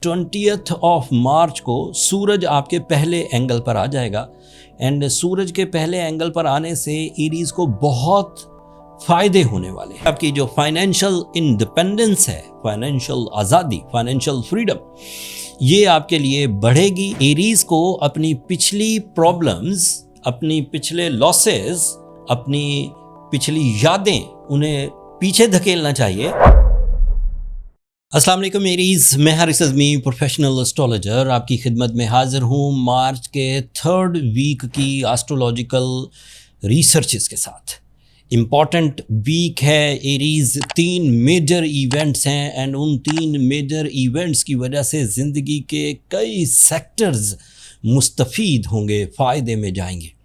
20th of March کو سورج آپ کے پہلے اینگل پر آ جائے گا اینڈ سورج کے پہلے اینگل پر آنے سے ایریز کو بہت فائدے ہونے والے ہیں. آپ کی جو فائنینشیل انڈیپینڈنس ہے، فائنینشیل آزادی، فائنینشیل فریڈم، یہ آپ کے لیے بڑھے گی. ایریز کو اپنی پچھلی پرابلمز، اپنی پچھلے لاسز، اپنی پچھلی یادیں انہیں پیچھے دھکیلنا چاہیے. السلام علیکم ایریز، میں حارث اعظمی پروفیشنل اسٹرالوجر آپ کی خدمت میں حاضر ہوں مارچ کے 3rd ویک کی آسٹرولوجیکل ریسرچز کے ساتھ. امپورٹنٹ ویک ہے ایریز، 3 میجر ایونٹس ہیں اینڈ ان 3 میجر ایونٹس کی وجہ سے زندگی کے کئی سیکٹرز مستفید ہوں گے، فائدے میں جائیں گے.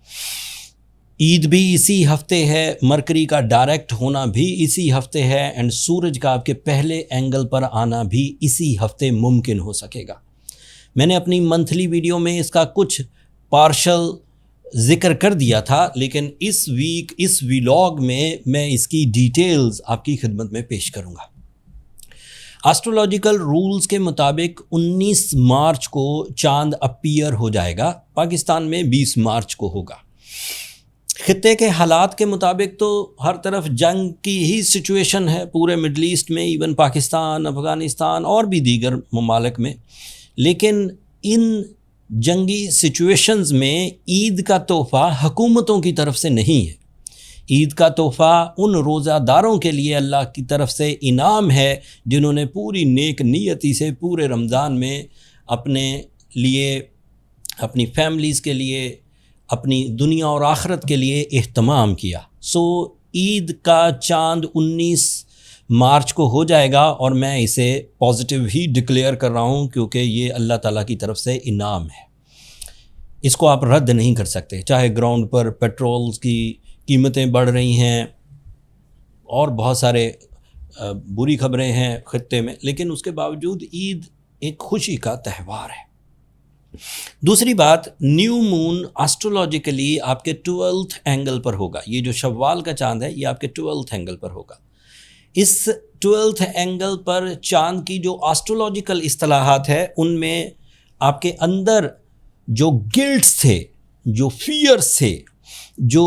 عید بھی اسی ہفتے ہے، مرکری کا ڈائریکٹ ہونا بھی اسی ہفتے ہے اینڈ سورج کا آپ کے پہلے اینگل پر آنا بھی اسی ہفتے ممکن ہو سکے گا. میں نے اپنی منتھلی ویڈیو میں اس کا کچھ پارشل ذکر کر دیا تھا، لیکن اس ویک اس ویلاگ میں اس کی ڈیٹیلز آپ کی خدمت میں پیش کروں گا. آسٹرولوجیکل رولز کے مطابق 19 مارچ کو چاند اپیئر ہو جائے گا، پاکستان میں 20 مارچ کو ہوگا. خطے کے حالات کے مطابق تو ہر طرف جنگ کی ہی سچویشن ہے، پورے مڈل ایسٹ میں، ایون پاکستان، افغانستان اور بھی دیگر ممالک میں. لیکن ان جنگی سچویشنز میں عید کا تحفہ حکومتوں کی طرف سے نہیں ہے. عید کا تحفہ ان روزہ داروں کے لیے اللہ کی طرف سے انعام ہے جنہوں نے پوری نیک نیتی سے پورے رمضان میں اپنے لیے، اپنی فیملیز کے لیے، اپنی دنیا اور آخرت کے لیے اہتمام کیا. عید کا چاند 19 مارچ کو ہو جائے گا اور میں اسے پازیٹیو ہی ڈکلیئر کر رہا ہوں کیونکہ یہ اللہ تعالیٰ کی طرف سے انعام ہے. اس کو آپ رد نہیں کر سکتے، چاہے گراؤنڈ پر پیٹرولز کی قیمتیں بڑھ رہی ہیں اور بہت سارے بری خبریں ہیں خطے میں، لیکن اس کے باوجود عید ایک خوشی کا تہوار ہے. دوسری بات، نیو مون آسٹرولوجیکلی آپ کے 12th اینگل پر ہوگا. یہ جو شوال کا چاند ہے یہ آپ کے 12th اینگل پر ہوگا. اس 12th اینگل پر چاند کی جو آسٹرولوجیکل اصطلاحات ہے ان میں آپ کے اندر جو گلٹس تھے، جو فیئرس تھے، جو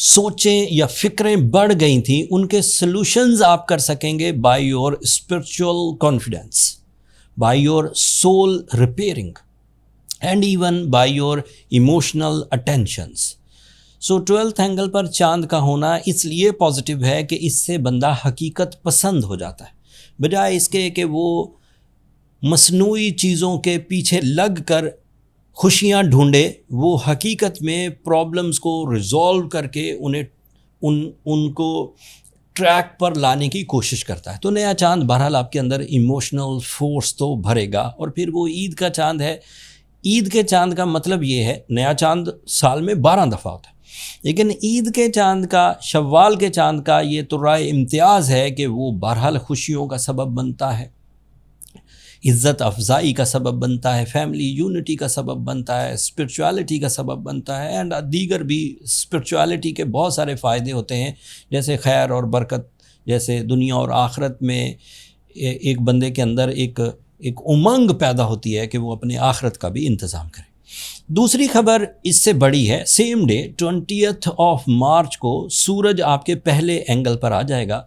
سوچیں یا فکریں بڑھ گئی تھیں، ان کے سلوشنز آپ کر سکیں گے by your spiritual confidence, by your soul repairing and even by your emotional attentions. 12th angle پر چاند کا ہونا اس لیے پازیٹیو ہے کہ اس سے بندہ حقیقت پسند ہو جاتا ہے، بجائے اس کے کہ وہ مصنوعی چیزوں کے پیچھے لگ کر خوشیاں ڈھونڈے. وہ حقیقت میں پرابلمز کو ریزالو کر کے ان کو ٹریک پر لانے کی کوشش کرتا ہے. تو نیا چاند بہرحال آپ کے اندر ایموشنل فورس تو بھرے گا. اور پھر وہ عید کا چاند ہے. عید کے چاند کا مطلب یہ ہے، نیا چاند سال میں 12 دفعہ ہوتا ہے، لیکن عید کے چاند کا، شوال کے چاند کا یہ تو رائے امتیاز ہے کہ وہ بہرحال خوشیوں کا سبب بنتا ہے، عزت افزائی کا سبب بنتا ہے، فیملی یونٹی کا سبب بنتا ہے، اسپرچویلٹی کا سبب بنتا ہے اینڈ دیگر بھی اسپرچویلٹی کے بہت سارے فائدے ہوتے ہیں، جیسے خیر اور برکت، جیسے دنیا اور آخرت میں ایک بندے کے اندر ایک امنگ پیدا ہوتی ہے کہ وہ اپنے آخرت کا بھی انتظام کرے. دوسری خبر اس سے بڑی ہے. Same day 20th of March کو سورج آپ کے پہلے اینگل پر آ جائے گا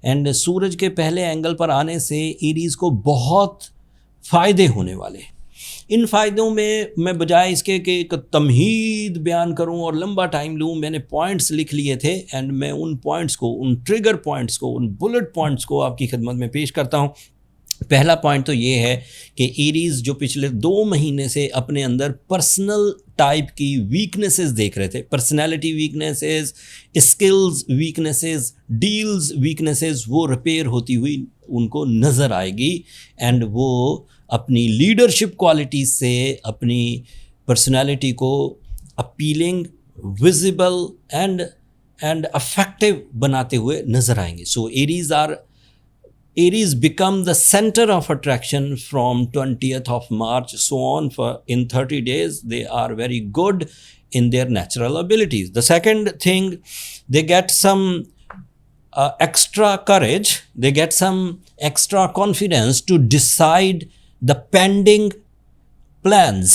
اینڈ سورج کے پہلے اینگل پر آنے سے ایریز کو بہت فائدے ہونے والے ہیں. ان فائدوں میں بجائے اس کے کہ ایک تمہید بیان کروں اور لمبا ٹائم لوں، میں نے پوائنٹس لکھ لیے تھے اینڈ میں ان پوائنٹس کو، ان ٹریگر پوائنٹس کو، ان بلٹ پوائنٹس کو آپ کی خدمت میں پیش کرتا ہوں. پہلا پوائنٹ تو یہ ہے کہ ایریز جو پچھلے 2 مہینے سے اپنے اندر پرسنل ٹائپ کی ویکنیسز دیکھ رہے تھے، personality weaknesses, skills weaknesses, deals weaknesses, وہ ریپیئر ہوتی ہوئی ان کو نظر آئے گی ایند وہ اپنی لیڈرشپ کوالٹیز سے اپنی پرسنالٹی کو اپیلنگ، ویزیبل اینڈ افیکٹو بناتے ہوئے نظر آئیں گے. Aries become the center of attraction from 20th of March so on for in 30 days. They are very good in their natural abilities. The second thing, they get some extra courage, they get some extra confidence to decide the pending plans,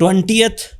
20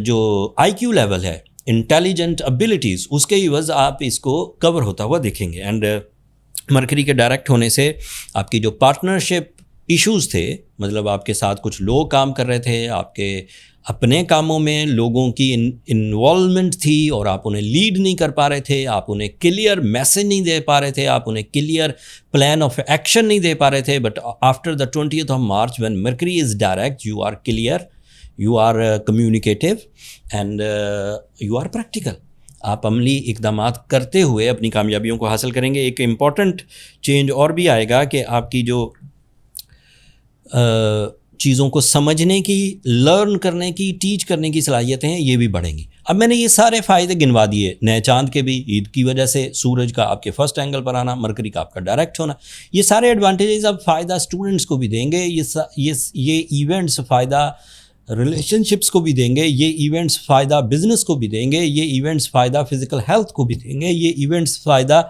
جو آئی Q level ہے، intelligent abilities, اس کے عوض آپ اس کو کور ہوتا ہوا دیکھیں گے. اینڈ مرکری کے ڈائریکٹ ہونے سے آپ کی جو پارٹنرشپ ایشوز تھے، مطلب آپ کے ساتھ کچھ لوگ کام کر رہے تھے، آپ کے اپنے کاموں میں لوگوں کی انوالومنٹ تھی اور آپ انہیں لیڈ نہیں کر پا رہے تھے، آپ انہیں کلیئر میسج نہیں دے پا رہے تھے، آپ انہیں کلیئر پلان آف ایکشن نہیں دے پا رہے تھے. But after the 20th of March when Mercury is direct, you are clear, you are communicative and you are practical. آپ عملی اقدامات کرتے ہوئے اپنی کامیابیوں کو حاصل کریں گے. ایک امپورٹنٹ چینج اور بھی آئے گا کہ آپ کی جو چیزوں کو سمجھنے کی، لرن کرنے کی، ٹیچ کرنے کی صلاحیتیں ہیں، یہ بھی بڑھیں گی. اب میں نے یہ سارے فائدے گنوا دیے، نئے چاند کے بھی، عید کی وجہ سے سورج کا آپ کے فرسٹ اینگل پر آنا، مرکری کا آپ کا ڈائریکٹ ہونا، یہ سارے ایڈوانٹیجز اب فائدہ اسٹوڈنٹس کو بھی دیں گے. یہ ایونٹس فائدہ ریلیشن شپس کو بھی دیں گے، یہ ایونٹس فائدہ بزنس کو بھی دیں گے، یہ ایونٹس فائدہ فزیکل ہیلتھ کو بھی دیں گے، یہ ایونٹس فائدہ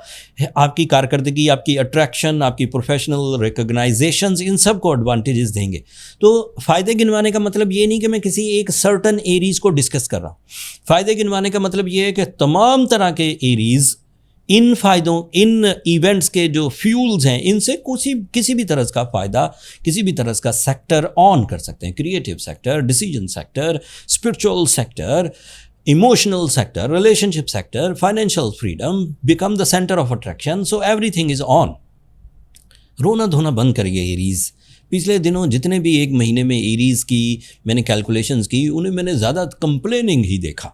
آپ کی کارکردگی، آپ کی اٹریکشن، آپ کی پروفیشنل ریکگنائزیشنز، ان سب کو ایڈوانٹیجز دیں گے. تو فائدے گنوانے کا مطلب یہ نہیں کہ میں کسی ایک سرٹن ایریز کو ڈسکس کر رہا ہوں. فائدے گنوانے کا مطلب یہ ہے کہ تمام طرح کے ایریز ان فائدوں، ان ایونٹس کے جو فیولز ہیں، ان سے کسی بھی طرح کا فائدہ، کسی بھی طرح کا سیکٹر آن کر سکتے ہیں. Creative sector, decision sector, spiritual sector, emotional sector, relationship sector, financial freedom, become the centre of attraction. So everything is on. رونا دھونا بند کریے ایریز. پچھلے دنوں جتنے بھی ایک مہینے میں ایریز کی میں نے کیلکولیشنز کی، انہیں میں نے زیادہ کمپلیننگ ہی دیکھا.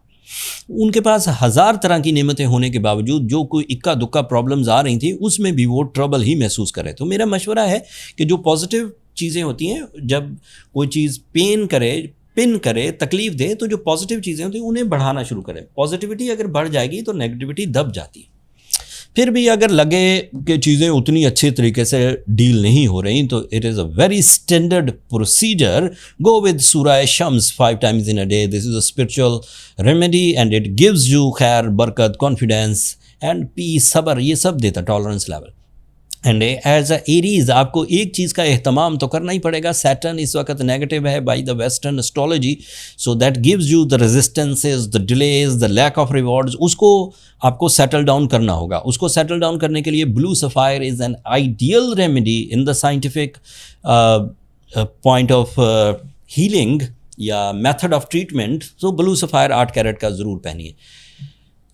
ان کے پاس ہزار طرح کی نعمتیں ہونے کے باوجود جو کوئی اکا دکا پرابلمز آ رہی تھیں، اس میں بھی وہ ٹربل ہی محسوس کرے. تو میرا مشورہ ہے کہ جو پازیٹیو چیزیں ہوتی ہیں، جب کوئی چیز پن کرے، تکلیف دے، تو جو پازیٹیو چیزیں ہوتی ہیں انہیں بڑھانا شروع کریں. پازیٹیوٹی اگر بڑھ جائے گی تو نیگیٹیوٹی دب جاتی ہے. پھر بھی اگر لگے کہ چیزیں اتنی اچھے طریقے سے ڈیل نہیں ہو رہی، تو it is a very standard procedure. Go with سورہ شمس 5 times in a day. This is a spiritual remedy and it gives you خیر، برکت، کانفیڈینس اینڈ پیس، صبر، یہ سب دیتا، tolerance level. And as a arrays آپ کو ایک چیز کا اہتمام تو کرنا ہی پڑے گا. سیٹرن اس وقت نیگیٹو ہے by the western astrology, so that gives you the resistances, the delays, the lack of rewards. اس کو آپ کو سیٹل ڈاؤن کرنا ہوگا. اس کو سیٹل ڈاؤن کرنے کے لیے blue sapphire is an ideal remedy in the scientific point of healing یا میتھڈ آف ٹریٹمنٹ. تو بلو سفائر 8 کیرٹ کا ضرور پہنیے.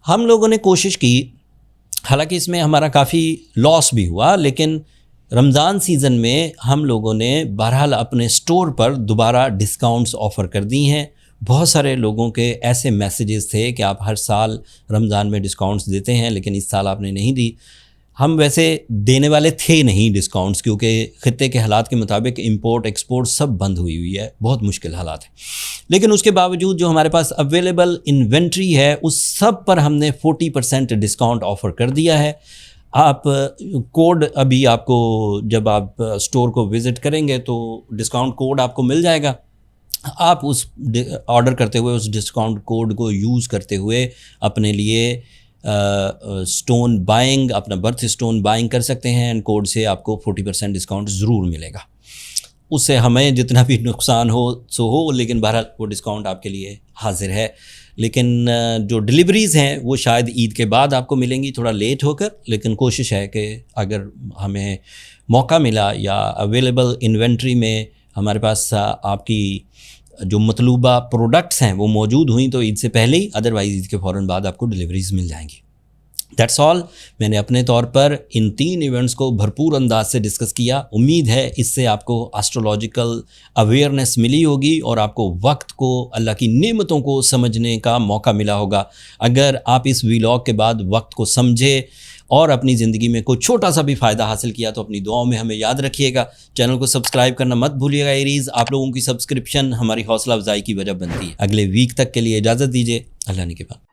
ہم لوگوں نے کوشش کی، حالانکہ اس میں ہمارا کافی لاس بھی ہوا، لیکن رمضان سیزن میں ہم لوگوں نے بہرحال اپنے اسٹور پر دوبارہ ڈسکاؤنٹس آفر کر دی ہیں. بہت سارے لوگوں کے ایسے میسیجز تھے کہ آپ ہر سال رمضان میں ڈسکاؤنٹس دیتے ہیں، لیکن اس سال آپ نے نہیں دی. ہم ویسے دینے والے تھے نہیں ڈسکاؤنٹس، کیونکہ خطے کے حالات کے مطابق امپورٹ ایکسپورٹ سب بند ہوئی ہے، بہت مشکل حالات ہیں. لیکن اس کے باوجود جو ہمارے پاس اویلیبل انوینٹری ہے، اس سب پر ہم نے 40% ڈسکاؤنٹ آفر کر دیا ہے. آپ کوڈ ابھی آپ کو جب آپ اسٹور کو وزٹ کریں گے تو ڈسکاؤنٹ کوڈ آپ کو مل جائے گا. آپ اس آرڈر کرتے ہوئے اس ڈسکاؤنٹ کوڈ کو یوز کرتے ہوئے اپنے لیے اسٹون بائنگ، اپنا برتھ اسٹون بائنگ کر سکتے ہیں. اینڈ کوڈ سے آپ کو 40% ڈسکاؤنٹ ضرور ملے گا. اس سے ہمیں جتنا بھی نقصان ہو سو ہو، لیکن بہرحال وہ ڈسکاؤنٹ آپ کے لیے حاضر ہے. لیکن جو ڈلیوریز ہیں وہ شاید عید کے بعد آپ کو ملیں گی، تھوڑا لیٹ ہو کر. لیکن کوشش ہے کہ اگر ہمیں موقع ملا یا اویلیبل انوینٹری میں ہمارے پاس آپ کی جو مطلوبہ پروڈکٹس ہیں وہ موجود ہوئیں تو عید سے پہلے ہی، ادروائز عید کے فوراً بعد آپ کو ڈلیوریز مل جائیں گی. That's all. میں نے اپنے طور پر ان 3 ایونٹس کو بھرپور انداز سے ڈسکس کیا. امید ہے اس سے آپ کو اسٹرولوجیکل اویئرنیس ملی ہوگی اور آپ کو وقت کو، اللہ کی نعمتوں کو سمجھنے کا موقع ملا ہوگا. اگر آپ اس ویلاگ کے بعد وقت کو سمجھے اور اپنی زندگی میں کوئی چھوٹا سا بھی فائدہ حاصل کیا تو اپنی دعاؤں میں ہمیں یاد رکھیے گا. چینل کو سبسکرائب کرنا مت بھولیے گا. ایریز، آپ لوگوں کی سبسکرپشن ہماری حوصلہ افزائی کی وجہ بنتی ہے. اگلے ویک تک کے لیے اجازت دیجیے. اللہ نے کے بعد.